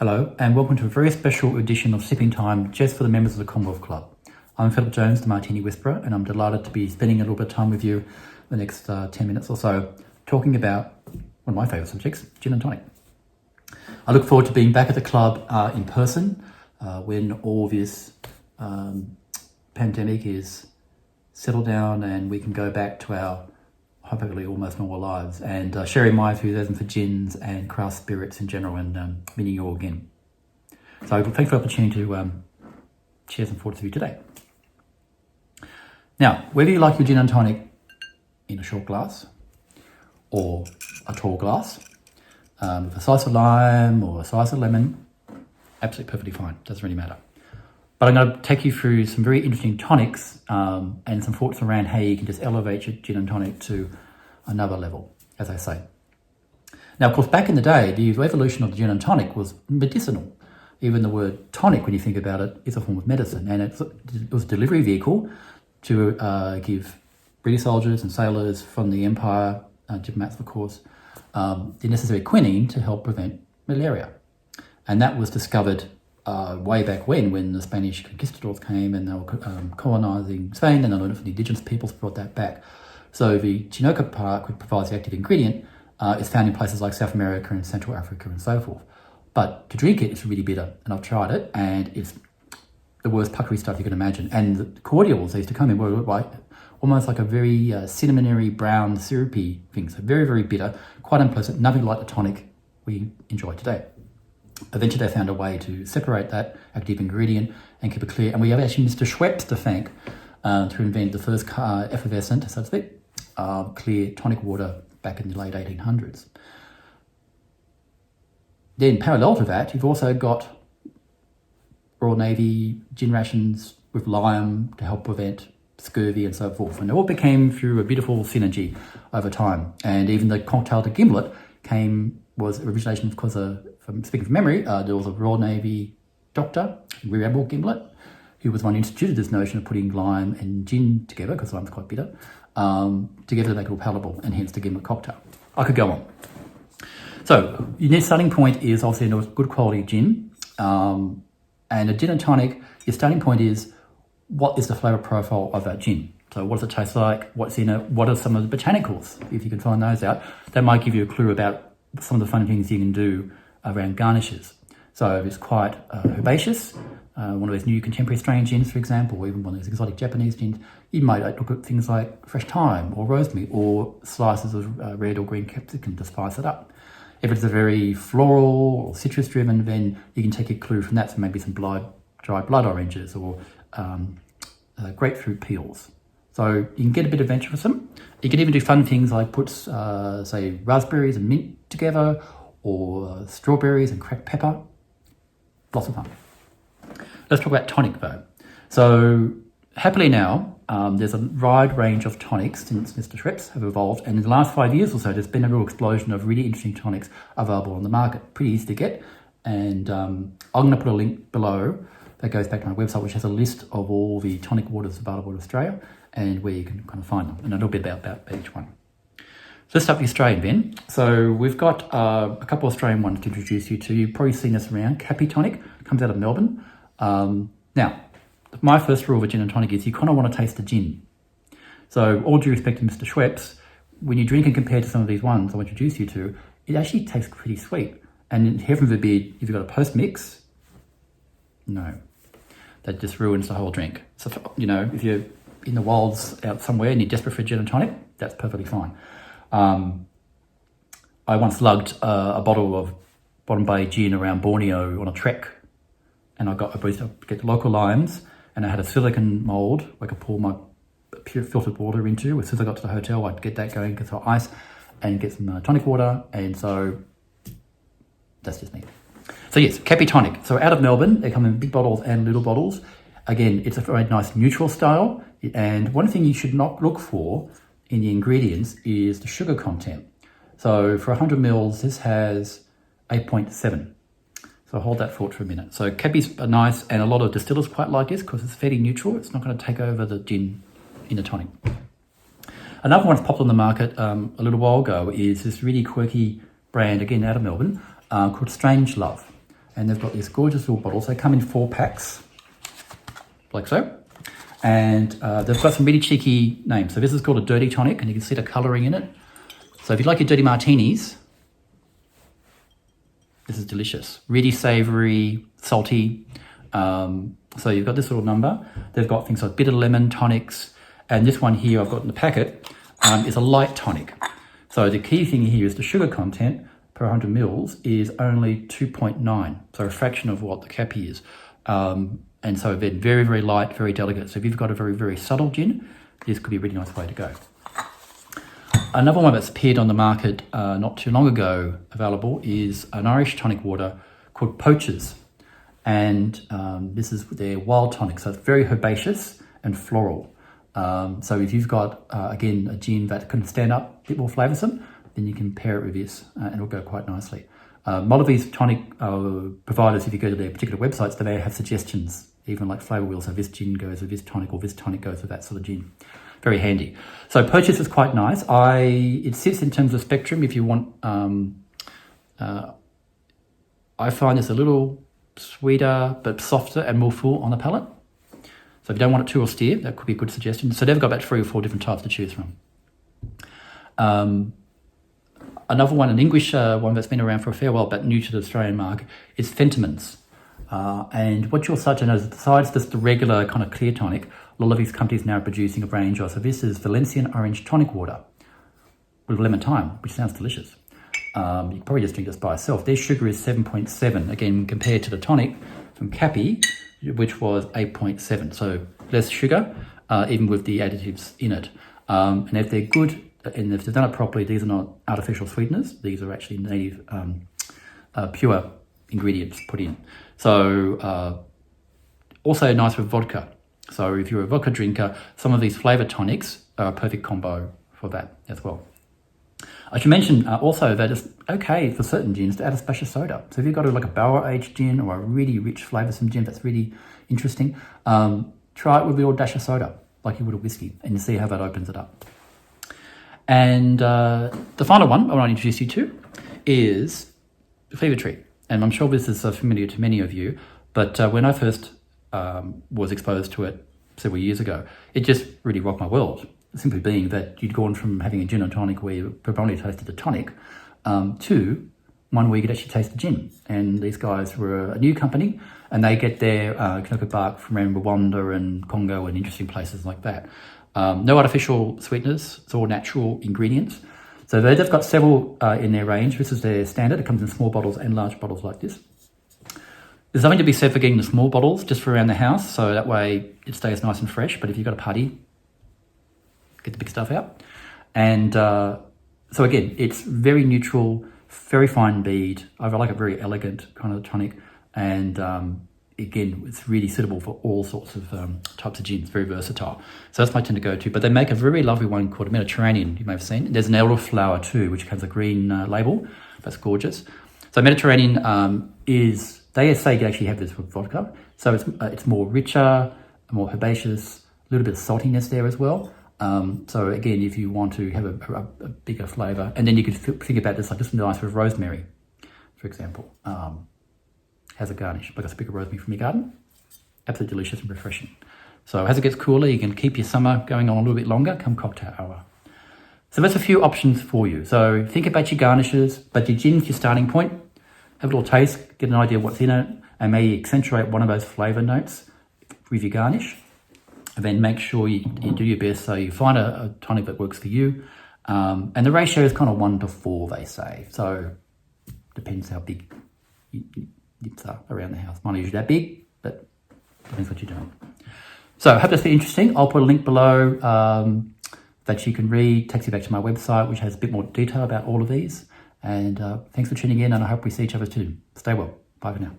Hello and welcome to a very special edition of Sipping Time just for the members of the Commonwealth Club. I'm Phillip Jones, the Martini Whisperer, and I'm delighted to be spending a little bit of time with you the next 10 minutes or so talking about one of my favourite subjects, gin and tonic. I look forward to being back at the club in person when all this pandemic is settled down and we can go back to our hopefully almost normal lives and sharing my enthusiasm for gins and craft spirits in general and meeting you all again. So thanks for the opportunity to share some thoughts with you today. Now, whether you like your gin and tonic in a short glass or a tall glass with a slice of lime or a slice of lemon, absolutely perfectly fine, doesn't really matter. But I'm going to take you through some very interesting tonics and some thoughts around how you can just elevate your gin and tonic to another level, as I say. Now, of course, back in the day, the evolution of the gin and tonic was medicinal. Even the word tonic, when you think about it, is a form of medicine. And it was a delivery vehicle to give British soldiers and sailors from the Empire, diplomats, of course, the necessary quinine to help prevent malaria. And that was discovered way back when the Spanish conquistadors came and they were colonising Spain, and they learned from the indigenous peoples, brought that back. So the Chinoca bark, which provides the active ingredient, is found in places like South America and Central Africa and so forth. But to drink it, it's really bitter, and I've tried it, and it's the worst puckery stuff you can imagine. And the cordials they used to come in were like almost like a very cinnamony, brown, syrupy thing. So very, very bitter, quite unpleasant, nothing like the tonic we enjoy today. Eventually they found a way to separate that active ingredient and keep it clear. And we have actually Mr. Schweppes to thank to invent the first effervescent, so to speak, clear tonic water back in the late 1800s. Then parallel to that, you've also got Royal Navy gin rations with lime to help prevent scurvy and so forth. And it all became through a beautiful synergy over time. And even the cocktail de gimlet was origination because from speaking from memory, there was a Royal Navy doctor, Rear Admiral Gimlet, who was one who instituted this notion of putting lime and gin together, because lime's quite bitter, together to make it all palatable, and hence the gimlet cocktail. I could go on. So your next starting point is obviously a good quality gin, and a gin and tonic, your starting point is what is the flavour profile of that gin? So what does it taste like? What's in it? What are some of the botanicals? If you can find those out, that might give you a clue about some of the fun things you can do around garnishes. So it's quite herbaceous. One of those new contemporary strain gins, for example, or even one of those exotic Japanese gins, you might look at things like fresh thyme or rosemary or slices of red or green capsicum to spice it up. If it's a very floral or citrus driven, then you can take a clue from that, so maybe some dried blood oranges or grapefruit peels. So you can get a bit adventuresome. You can even do fun things like put, say, raspberries and mint together, or strawberries and cracked pepper. Lots of fun. Let's talk about tonic though. So happily now, there's a wide range of tonics since Mr. Schweppes have evolved, and in the last 5 years or so, there's been a real explosion of really interesting tonics available on the market. Pretty easy to get, and I'm going to put a link below that goes back to my website, which has a list of all the tonic waters available in Australia and where you can kind of find them, and a little bit about each one. So let's start with the Australian then. So we've got a couple of Australian ones to introduce you to. You've probably seen this around. Cappy Tonic comes out of Melbourne. Now, my first rule of a gin and tonic is you kind of want to taste the gin. So all due respect to Mr. Schweppes, when you drink and compare to some of these ones I'll introduce you to, it actually tastes pretty sweet. And heaven forbid, if you've got a post-mix, no. That just ruins the whole drink. So, if you're in the wilds out somewhere and you're desperate for a gin and tonic, that's perfectly fine. I once lugged a bottle of Bottom Bay gin around Borneo on a trek, and I used to get the local limes, and I had a silicone mould where I could pour my pure filtered water into. As soon as I got to the hotel, I'd get that going, get some ice, and get some tonic water, and so that's just me. So yes, Cappy Tonic. So out of Melbourne, they come in big bottles and little bottles. Again, it's a very nice neutral style, and one thing you should not look for in the ingredients is the sugar content. So for 100 mils, this has 8.7. So hold that thought for a minute. So Cappy's are nice, and a lot of distillers quite like this because it's fairly neutral. It's not going to take over the gin in a tonic. Another one that's popped on the market a little while ago is this really quirky brand, again out of Melbourne, called Strange Love. And they've got these gorgeous little bottles. They come in 4 packs, like so. And they've got some really cheeky names. So this is called a dirty tonic, and you can see the colouring in it. So if you like your dirty martinis, this is delicious. Really savoury, salty. So you've got this little number. They've got things like bitter lemon tonics. And this one here I've got in the packet is a light tonic. So the key thing here is the sugar content per 100 mils is only 2.9. So a fraction of what the cappy is. And so they're very, very light, very delicate. So if you've got a very, very subtle gin, this could be a really nice way to go. Another one that's appeared on the market not too long ago available is an Irish tonic water called Poachers. And this is their wild tonic. So it's very herbaceous and floral. So if you've got, again, a gin that can stand up, a bit more flavoursome, then you can pair it with this and it'll go quite nicely. A lot of these tonic providers, if you go to their particular websites, they may have suggestions, even like flavour wheels. So this gin goes with this tonic, or this tonic goes with that sort of gin. Very handy. So Poachers is quite nice. It sits in terms of spectrum. If you want, I find this a little sweeter but softer and more full on the palate. So if you don't want it too austere, that could be a good suggestion. So they've got about 3 or 4 different types to choose from. Another one, an English one that's been around for a fair while but new to the Australian market, is Fentimans. And what you'll start to know is, besides just the regular kind of clear tonic, a lot of these companies now are producing a range of. So this is Valencian orange tonic water with lemon thyme, which sounds delicious. You can probably just drink this by itself. Their sugar is 7.7, again, compared to the tonic from Cappy, which was 8.7. So less sugar, even with the additives in it. And if they're good, and if they've done it properly, these are not artificial sweeteners. These are actually native, pure ingredients put in. So also nice with vodka. So if you're a vodka drinker, some of these flavor tonics are a perfect combo for that as well. I should mention also that it's okay for certain gins to add a splash of soda. So if you've got like a barrel-aged gin or a really rich flavoursome gin that's really interesting, try it with a little dash of soda, like you would a whiskey, and you see how that opens it up. And the final one I want to introduce you to is Fever Tree. And I'm sure this is familiar to many of you, but when I first was exposed to it several years ago, it just really rocked my world. Simply being that you'd gone from having a gin and tonic where you predominantly tasted the tonic to one where you could actually taste the gin. And these guys were a new company, and they get their canola bark from around Rwanda and Congo and interesting places like that. No artificial sweeteners, it's all natural ingredients. So they've got several in their range. This is their standard. It comes in small bottles and large bottles like this. There's something to be said for getting the small bottles just for around the house, so that way it stays nice and fresh. But if you've got a party, get the big stuff out. And so again, it's very neutral, very fine bead. I like a very elegant kind of tonic. And again, it's really suitable for all sorts of types of gins, very versatile. So that's my tend to go to. But they make a very lovely one called a Mediterranean, you may have seen. There's an elderflower too, which has a green label. That's gorgeous. So Mediterranean is, they say you can actually have this with vodka. So it's more richer, more herbaceous, a little bit of saltiness there as well. So again, if you want to have a bigger flavour, and then you could think about this like this nice with rosemary, for example. Has a garnish, like a sprig of rosemary from your garden. Absolutely delicious and refreshing. So as it gets cooler, you can keep your summer going on a little bit longer come cocktail hour. So that's a few options for you. So think about your garnishes, but your gin's your starting point. Have a little taste, get an idea of what's in it, and maybe accentuate one of those flavour notes with your garnish. And then make sure you do your best so you find a tonic that works for you. And the ratio is kind of 1 to 4, they say. So depends how big nips are around the house. Mine are usually that big, but depends what you're doing. So I hope that's been interesting. I'll put a link below that you can read, takes you back to my website, which has a bit more detail about all of these. And thanks for tuning in, and I hope we see each other soon. Stay well. Bye for now.